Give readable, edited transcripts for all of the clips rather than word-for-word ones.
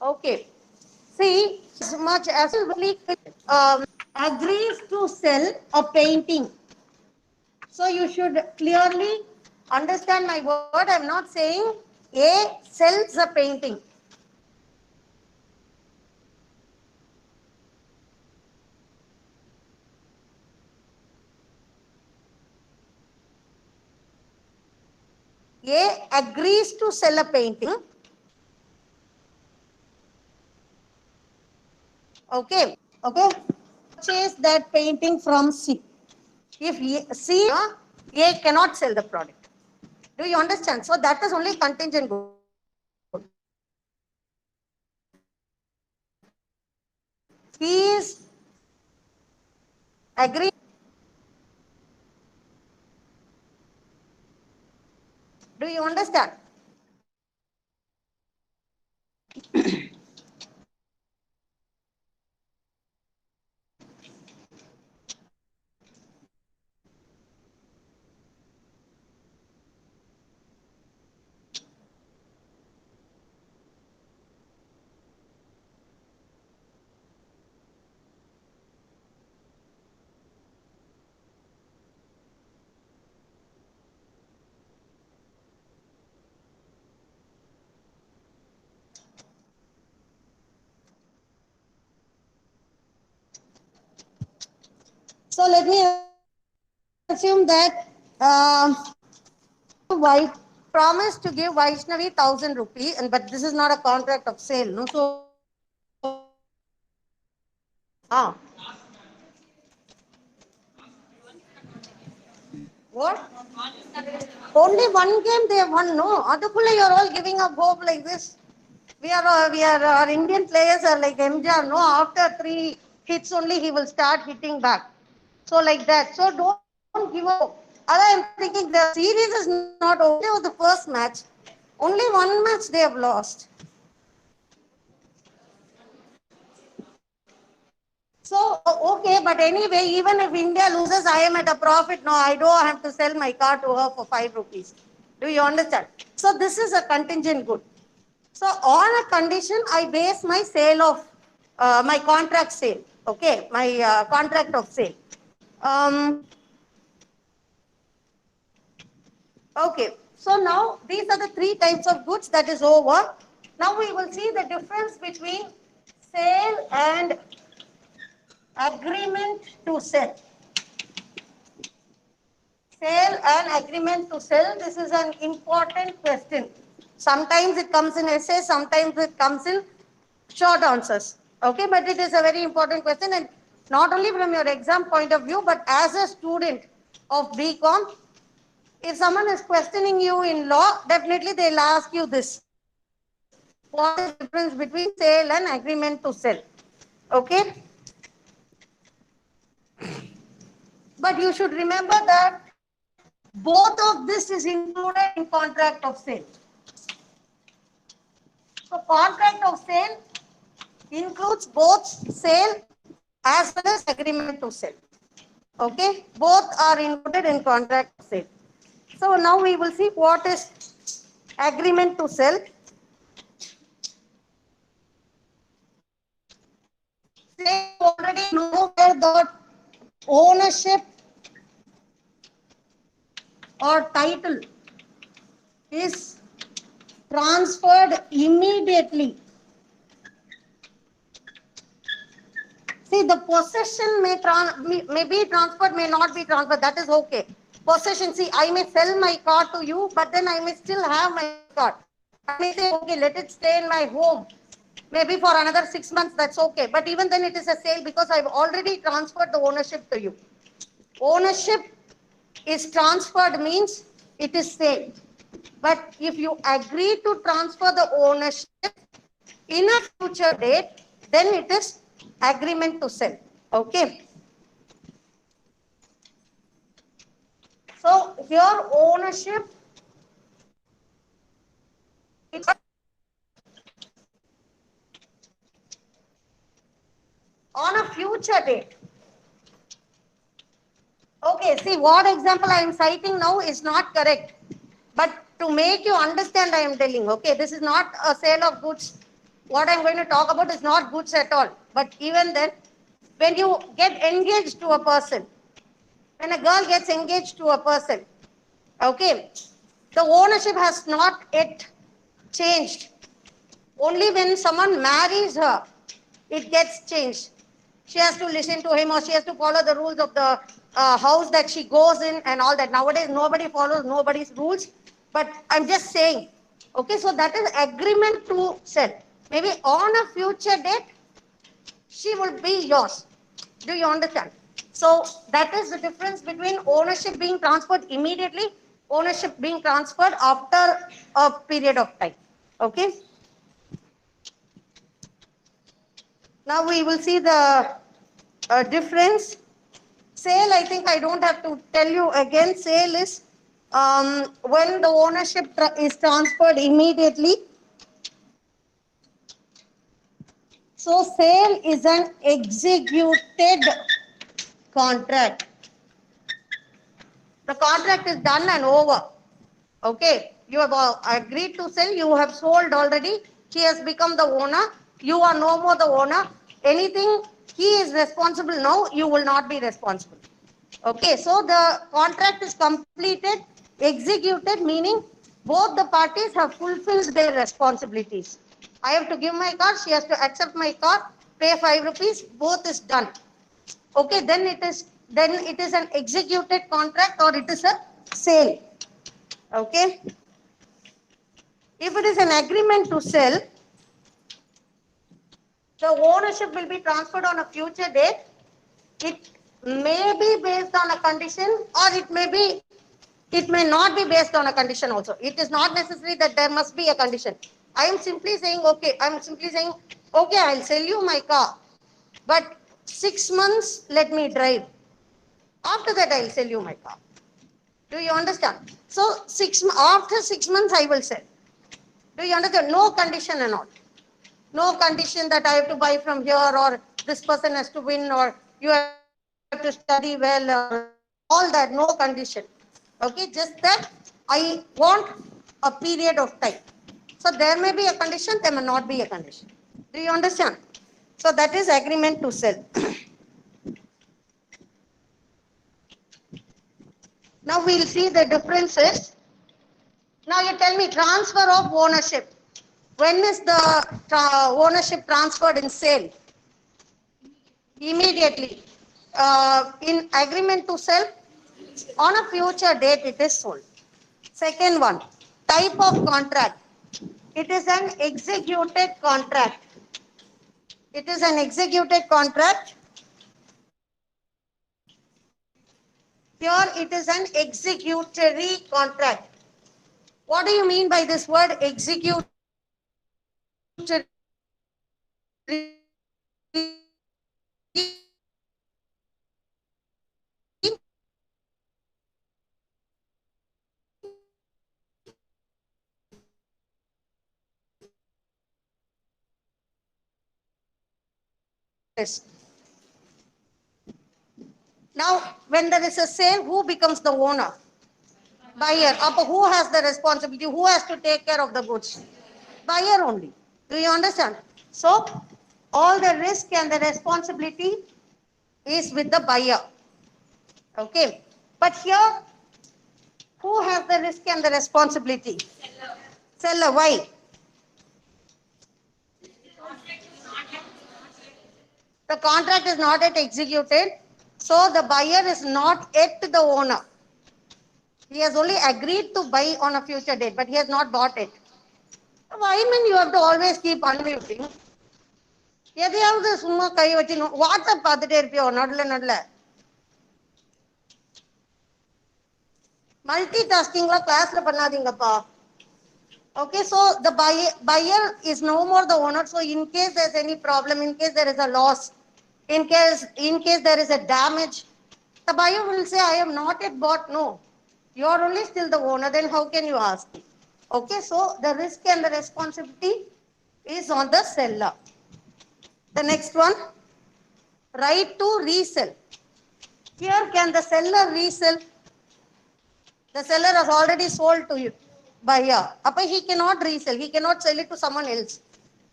Okay. See, as much as agrees to sell a painting. So you should clearly understand my word. I'm not saying A sells a painting. A agrees to sell a painting. Okay. Okay. Purchase that painting from C. If C, A cannot sell the product. Do you understand? So that is only contingent good. He is agreeing. Do you understand? So let me assume that White promised to give Vaishnavi 1,000 rupees, and but this is not a contract of sale, no. So, what? Only one game they have won, no. Adukula, you're all giving up hope like this. Our Indian players are like MJ, no. After 3 hits only, he will start hitting back. So like that. So don't give up. I'm thinking the series is not over. It was the first match. Only one match they have lost. So, okay, but anyway, even if India loses, I am at a profit. No, I don't have to sell my car to her for 5 rupees. Do you understand? So, this is a contingent good. So, on a condition, I base my sale of, my contract sale. Okay, my contract of sale. Um, okay, so now these are the 3 types of goods that is over. Now, we will see the difference between sale and agreement to sell. Sale and agreement to sell. This is an important question. Sometimes it comes in essay, sometimes it comes in short answers. Okay, but it is a very important question, and not only from your exam point of view, but as a student of BCom, if someone is questioning you in law, definitely they'll ask you this. What is the difference between sale and agreement to sell? Okay. But you should remember that both of this is included in contract of sale. So contract of sale includes both sale as well as agreement to sell. Okay, both are included in contract of sale. So now we will see what is agreement to sell. Say you already know where the ownership or title is transferred immediately. See, the possession may be transferred, may not be transferred. That is okay. Possession, see, I may sell my car to you, but then I may still have my car. I may say, okay, let it stay in my home. Maybe for another 6 months, that's okay. But even then it is a sale because I've already transferred the ownership to you. Ownership is transferred means it is sale. But if you agree to transfer the ownership in a future date, then it is agreement to sell. Okay. So here ownership is on a future date. Okay, see what example I am citing now is not correct. But to make you understand, I am telling, okay, this is not a sale of goods what I'm going to talk about is not goods at all. But even then, when you get engaged to a person, when a girl gets engaged to a person, okay, the ownership has not yet changed. Only when someone marries her, it gets changed. She has to listen to him or she has to follow the rules of the house that she goes in and all that. Nowadays, nobody follows nobody's rules. But I'm just saying, okay, so that is agreement to sell. Maybe on a future date, she will be yours. Do you understand? So that is the difference between ownership being transferred immediately, ownership being transferred after a period of time. Okay. Now we will see the difference. Sale, I think I don't have to tell you again. Sale is when the ownership is transferred immediately. So sale is an executed contract. The contract is done and over. Okay, you have agreed to sell, you have sold already, he has become the owner, you are no more the owner. Anything he is responsible now, you will not be responsible. Okay, so the contract is completed, executed, meaning both the parties have fulfilled their responsibilities. I have to give my car, she has to accept my car, pay 5 rupees, both is done. Okay, then it is an executed contract or it is a sale. Okay. If it is an agreement to sell, the ownership will be transferred on a future date. It may be based on a condition or it may not be based on a condition also. It is not necessary that there must be a condition. I am simply saying, okay, I'll sell you my car, but 6 months let me drive. After that, I'll sell you my car. Do you understand? So after 6 months, I will sell. Do you understand? No condition and all. No condition that I have to buy from here or this person has to win or you have to study well or all that, no condition. Okay, just that I want a period of time. So there may be a condition, there may not be a condition. Do you understand? So that is agreement to sell. Now we'll see the differences. Now you tell me transfer of ownership. When is the ownership transferred in sale? Immediately. In agreement to sell, on a future date it is sold. Second one, type of contract. It is an executed contract. It is an executed contract. Here it is an executory contract. What do you mean by this word executory? Now, when there is a sale, who becomes the owner? Buyer. Who has the responsibility? Who has to take care of the goods? Buyer only. Do you understand? So, all the risk and the responsibility is with the buyer. Okay. But here, who has the risk and the responsibility? Seller. Why? The contract is not yet executed. So, the buyer is not yet the owner. He has only agreed to buy on a future date, but he has not bought it. Why mean you have to always keep unmuting? எதையாவது சும்மா கை வச்சு WhatsApp பார்த்துட்டே இருப்பியோ நடுல multi டாஸ்கிங்லாம் கிளாஸ்ல பண்ணாதீங்கப்பா. Okay, so the buyer is no more the owner. So in case there's any problem, in case there is a loss, in case there is a damage, the buyer will say, I have not yet bought. No, you are only still the owner. Then how can you ask me? Okay, so the risk and the responsibility is on the seller. The next one, right to resell. Here, can the seller resell? The seller has already sold to you buyer. He cannot resell. He cannot sell it to someone else.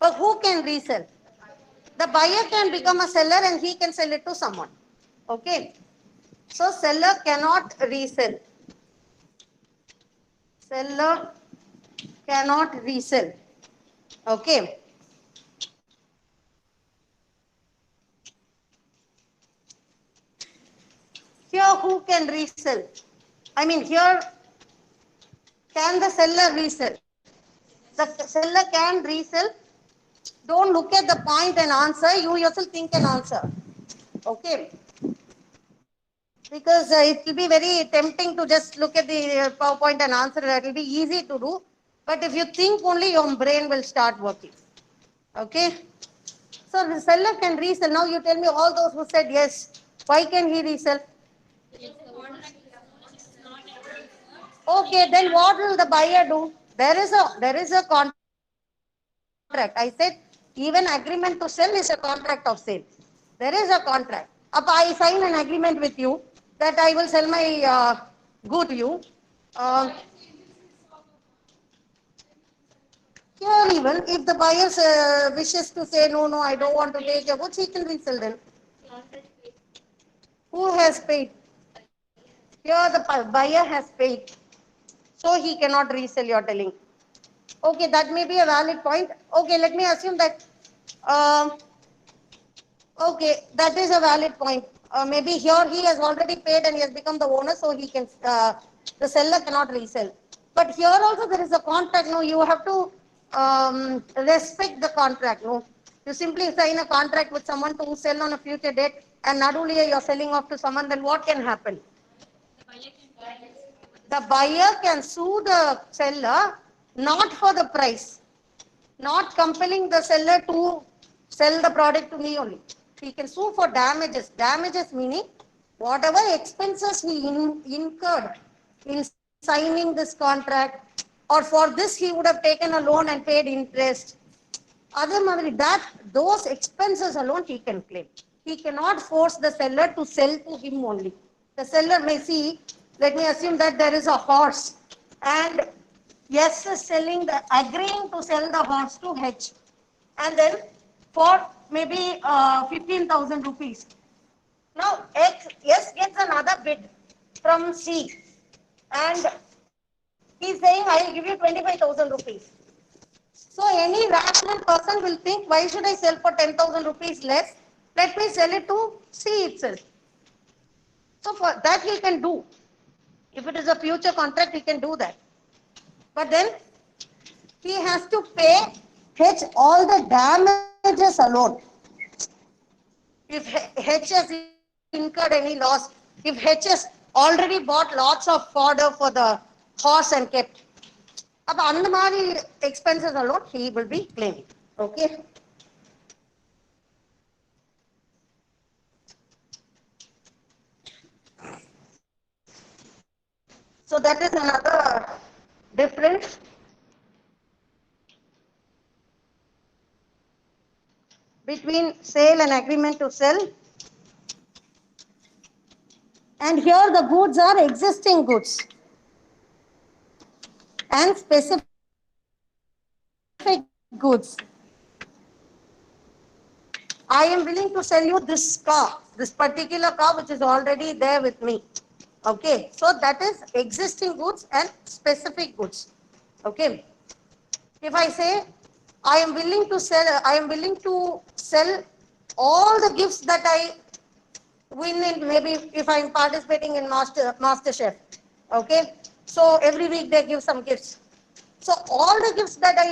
But who can resell? The buyer can become a seller and he can sell it to someone. Okay. So seller cannot resell. Seller cannot resell. Okay. Here who can resell? I mean here, can the seller resell? The seller can resell. Don't look at the point and answer. You yourself think and answer. Okay. Because it will be very tempting to just look at the PowerPoint and answer. That will be easy to do. But if you think only, your brain will start working. Okay. So the seller can resell. Now you tell me, all those who said yes, why can he resell? Okay, then what will the buyer do? There is a contract. I said even agreement to sell is a contract of sale. There is a contract. Up I sign an agreement with you that I will sell my good to you. Uh, Here even if the buyer wishes to say no, I don't want to take your goods, he can resell them. Who has paid? Here the buyer has paid, so he cannot resell. You're telling. Okay, that may be a valid point. Okay, let me assume that. Um, okay, that is a valid point. Maybe here he has already paid and he has become the owner, so he can. The seller cannot resell. But here also there is a contract. No, you have to respect the contract. No, you simply sign a contract with someone to sell on a future date, and not only you are selling off to someone. Then what can happen? The buyer can sue the seller not for the price, not compelling the seller to sell the product to me only. He can sue for damages. Damages meaning whatever expenses he incurred in signing this contract, or for this he would have taken a loan and paid interest. Other Madri, that those expenses alone he can claim. He cannot force the seller to sell to him only. The seller may see, let me assume that there is a horse and yes is selling the agreeing to sell the horse to H, and then for maybe 15,000 rupees. Now S gets another bid from C and he's saying I will give you 25,000 rupees. So any rational person will think, why should I sell for 10,000 rupees less? Let me sell it to C itself. So for that he can do. If it is a future contract, he can do that. But then he has to pay H all the damages alone. If H has incurred any loss, if H has already bought lots of fodder for the horse and kept, அப்ப அந்த மாதிரி expenses alone he will be claiming. Okay. So that is another difference between sale and agreement to sell. And here the goods are existing goods and specific goods. I am willing to sell you this car, this particular car which is already there with me. Okay, so that is existing goods and specific goods. Okay. If I say I am willing to sell all the gifts that I win in, maybe if I am participating in Master Chef. Okay, so every week they give some gifts. So all the gifts that I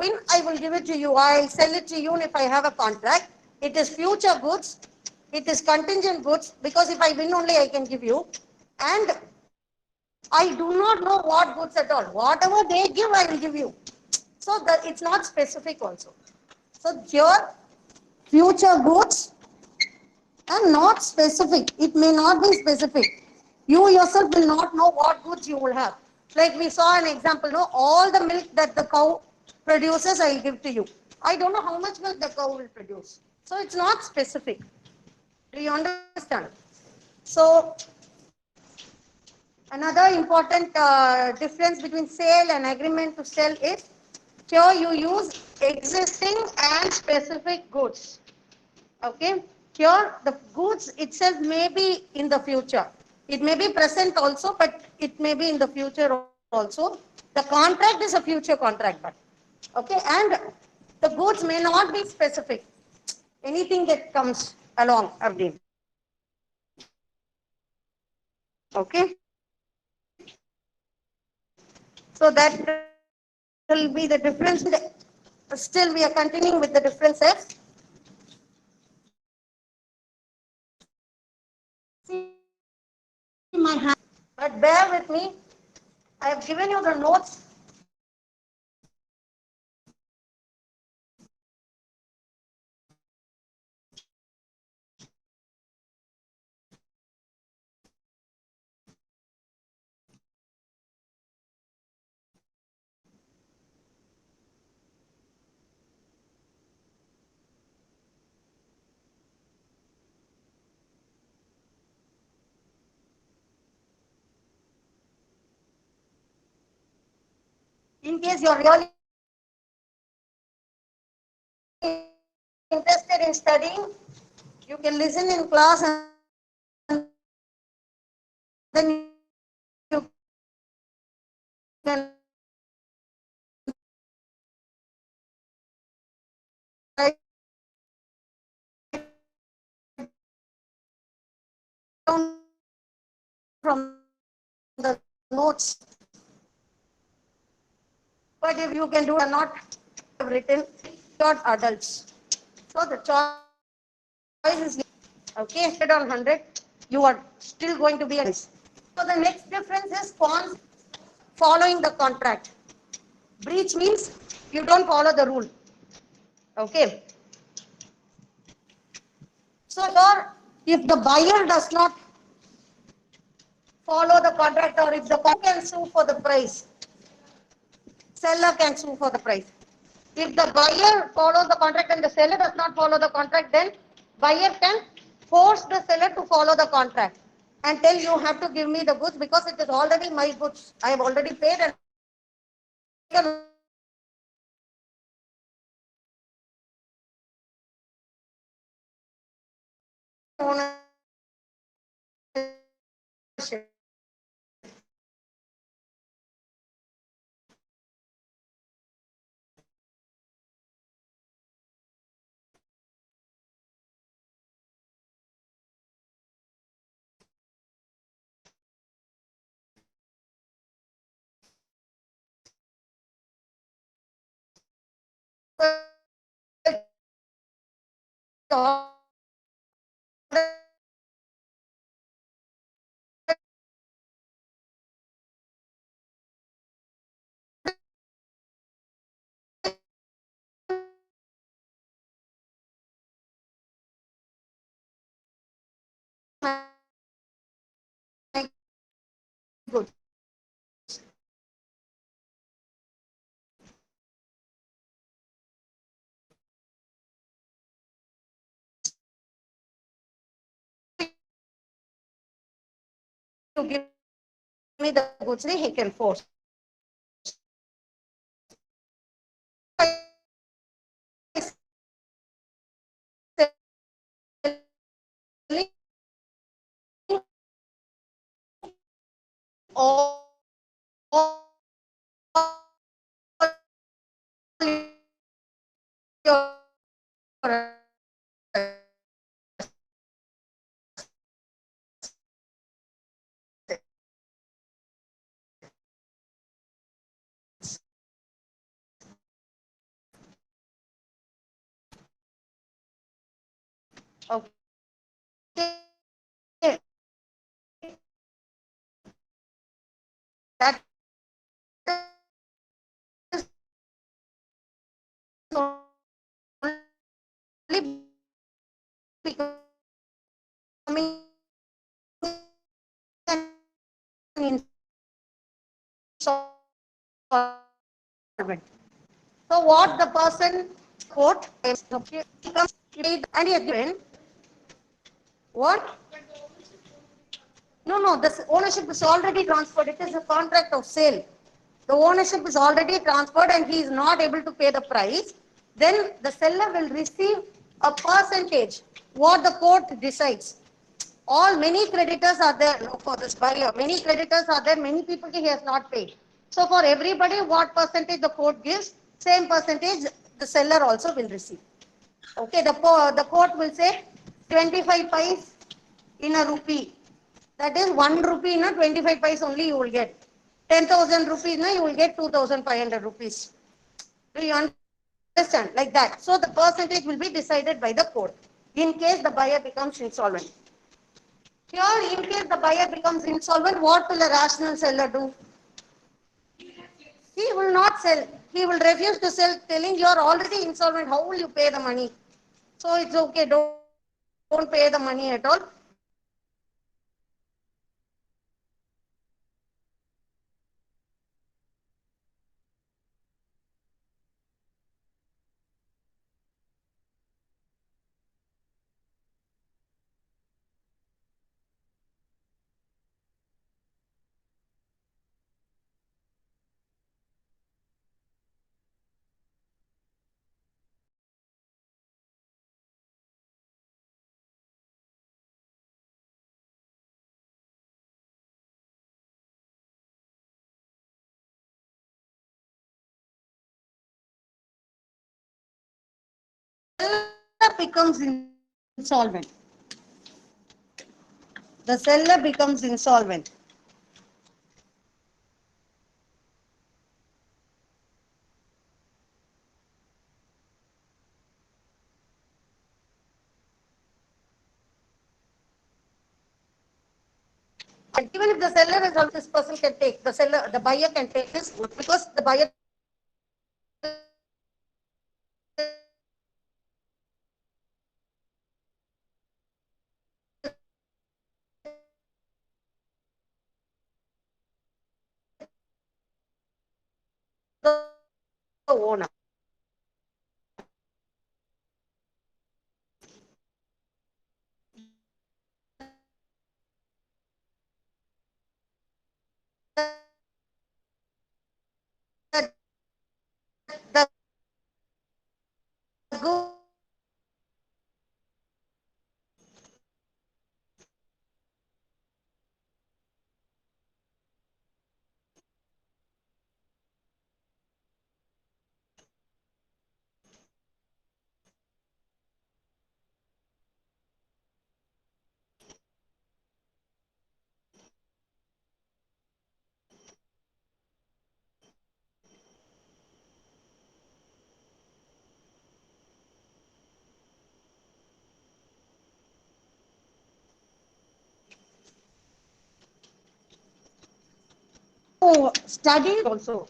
win, I will give it to you. I'll sell it to you if I have a contract. It is future goods. It is contingent goods because if I win only, I can give you. And I do not know what goods at all. Whatever they give, I will give you. So that it's not specific also. So here, future goods and not specific. It may not be specific. You yourself will not know what goods you will have. Like we saw an example, no, all the milk that the cow produces, I will give to you. I don't know how much milk the cow will produce. So it's not specific. Do you understand? So another important difference between sale and agreement to sell is Here you use existing and specific goods. Okay. Here the goods itself may be in the future. It may be present also, but it may be in the future also. The contract is a future contract, but okay, and the goods may not be specific. Anything that comes along, Abdin. Okay. So that will be the difference. Still, we are continuing with the differences. See my hand, but bear with me. I have given you the notes. In case you are really interested in studying, you can listen in class and then you can write down from the notes. But if you can do or not written, not adults. So the choice is okay. 100 on 100, you are still going to be a. So the next difference is following the contract. Breach means you don't follow the rule. Okay. So here, if the buyer does not follow the contract, or if the buyer can sue for the price, seller can sue for the price. If the buyer follows the contract and the seller does not follow the contract, then buyer can force the seller to follow the contract and tell you have to give me the goods because it is already my goods. I have already paid and ownership. Good. To give me the goods, he can force. All your okay. That is only becoming an insolvent. So what the person quote becomes and he has given what? No, no, this ownership is already transferred. It is a contract of sale. the ownership is already transferred and he is not able to pay the price, then the seller will receive a percentage, what the court decides. All many creditors are there for this buyer. Many creditors are there. Many people he has not paid. So for everybody, what percentage the court gives, same percentage the seller also will receive. Okay, the court will say 25 pice in a rupee. That is 1 rupee in a 25 pice only you will get. 10,000 rupees na you will get 2,500 rupees. Do you understand? Like that. So the percentage will be decided by the court in case the buyer becomes insolvent. Here, in case the buyer becomes insolvent, what will a rational seller do? He will not sell. He will refuse to sell, telling you are already insolvent. How will you pay the money? So it's okay. Don't pay the money at all. The seller becomes insolvent. Then what will happen? The seller becomes insolvent. The seller becomes insolvent. And even if the seller is also, this person can take, the seller, the buyer can take this because the buyer is the owner. Studied also.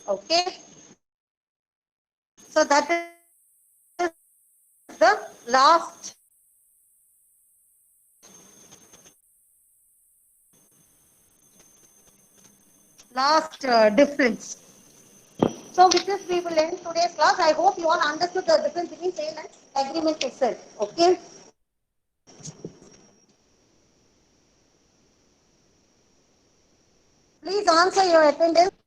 Okay. So that is the last difference. So with this we will end today's class. I hope you all understood the difference between sale and agreement itself. Okay. Please answer your attendance.